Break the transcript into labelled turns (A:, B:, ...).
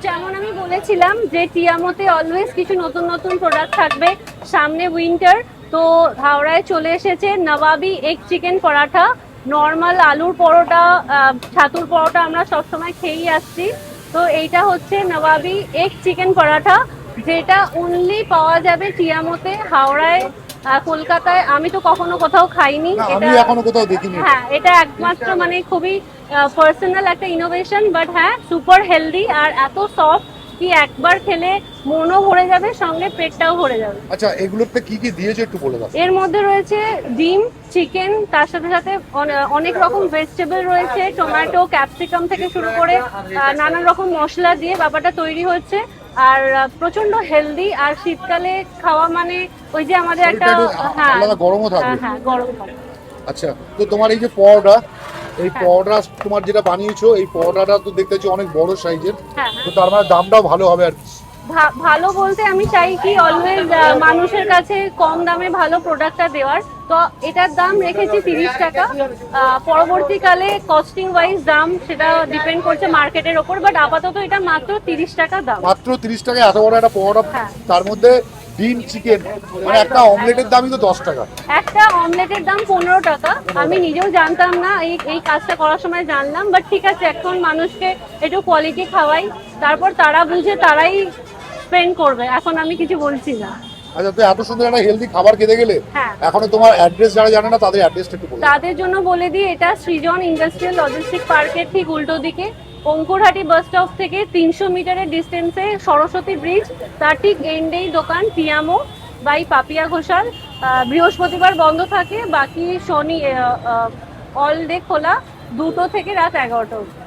A: যেমন আমি বলেছিলাম যে টিয়ামোতে অলওয়েজ কিছু নতুন নতুন প্রোডাক্ট থাকবে, সামনে উইন্টার, তো হাওড়ায় চলে এসেছে নবাবি এগ চিকেন পরাঠা। নর্মাল আলুর পরোটা, ছাতুর পরোটা আমরা সবসময় খেয়েই আসছি, তো এইটা হচ্ছে নবাবি এগ চিকেন পরাঠা, যেটা অনলি পাওয়া যাবে টিয়ামোতে, হাওড়ায়। কলকাতায় আমি তো কখনো কোথাও খাইনি
B: না,
A: এটা।
B: আমি এখনো কোথাও দেখিনি।
A: হ্যাঁ, এটা একমাত্র মানে খুবই পার্সোনাল একটা ইনোভেশন, বাট হ্যাঁ সুপার হেলদি আর এত সফট কি একবার খেলে মনও ভরে যাবে, সঙ্গে পেটটাও ভরে যাবে।
B: আচ্ছা, এগুলোতে কি কি দিয়েছে একটু বলে দাও।
A: এর মধ্যে রয়েছে ডিম, চিকেন, তার সাথে সাথে অনেক রকম ভেজিটেবল রয়েছে, টমেটো, ক্যাপসিকাম থেকে শুরু করে নানান রকম মশলা দিয়ে ব্যাপারটা তৈরি হচ্ছে। আর প্রচন্ড হেলদি, আর শীতকালে খাওয়া মানে ওই যে আমাদের একটা
B: শরীরটা একটু
A: হ্যাঁ
B: আলাদা গরমও থাকবে।
A: হ্যাঁ গরম থাকে।
B: আচ্ছা, তো তোমার এই যে পরোটা, এই
A: হ্যাঁ।
B: পরোটা তোমার যেটা বানিয়েছো, এই পরোটাটা তো দেখতে পাচ্ছি অনেক বড় সাইজের,
A: হ্যাঁ,
B: তো তার মানে দামটাও ভালো হবে আর কি।
A: ভালো বলতে আমি চাই কি অলওয়েজ মানুষের কাছে কম দামে ভালো প্রোডাক্টটা দেওয়ার, তো এটার দাম রেখেছি 30 টাকা। পরবর্তীকালে কস্টিং ওয়াইজ দাম সেটা ডিপেন্ড করছে মার্কেটের ওপর, বাট আপাতত এটা মাত্র 30 টাকা দাম।
B: মাত্র 30 টাকায় এত বড় একটা পরোটা,
A: হ্যাঁ।
B: তার মধ্যে ডিম, চিকেন, মানে একটা অমলেটের দামই তো 10 টাকা।
A: একটা অমলেটের দাম 15 টাকা। আমি নিজেও জানতাম না, এই এই কাজটা করার সময় জানলাম, বাট ঠিক আছে, এখন মানুষকে একটু কোয়ালিটি খাওয়াই, তারপর তারা বুঝে তারাই স্পেন্ড করবে, এখন আমি কিছু বলছি না।
B: আচ্ছা, তো এত সুন্দর একটা হেলদি খাবার খেতে গেলে
A: হ্যাঁ।
B: এখনো তোমার অ্যাড্রেস যারা জানে না তাদের অ্যাড্রেসটা একটু বলো।
A: তাদের জন্য বলে দিই, এটা সৃজন ইন্ডাস্ট্রিয়াল লজিস্টিক পার্কের ঠিক উল্টো দিকে, অঙ্কুরহাটি বাস স্টপ থেকে 300 মিটারের ডিস্টেন্সে সরস্বতী ব্রিজ, তার ঠিক এন্ডেই দোকান টিয়ামো বাই পাপিয়া ঘোষাল। বৃহস্পতিবার বন্ধ থাকে, বাকি শনি অল ডে খোলা, 2টো থেকে রাত 11টা অবধি।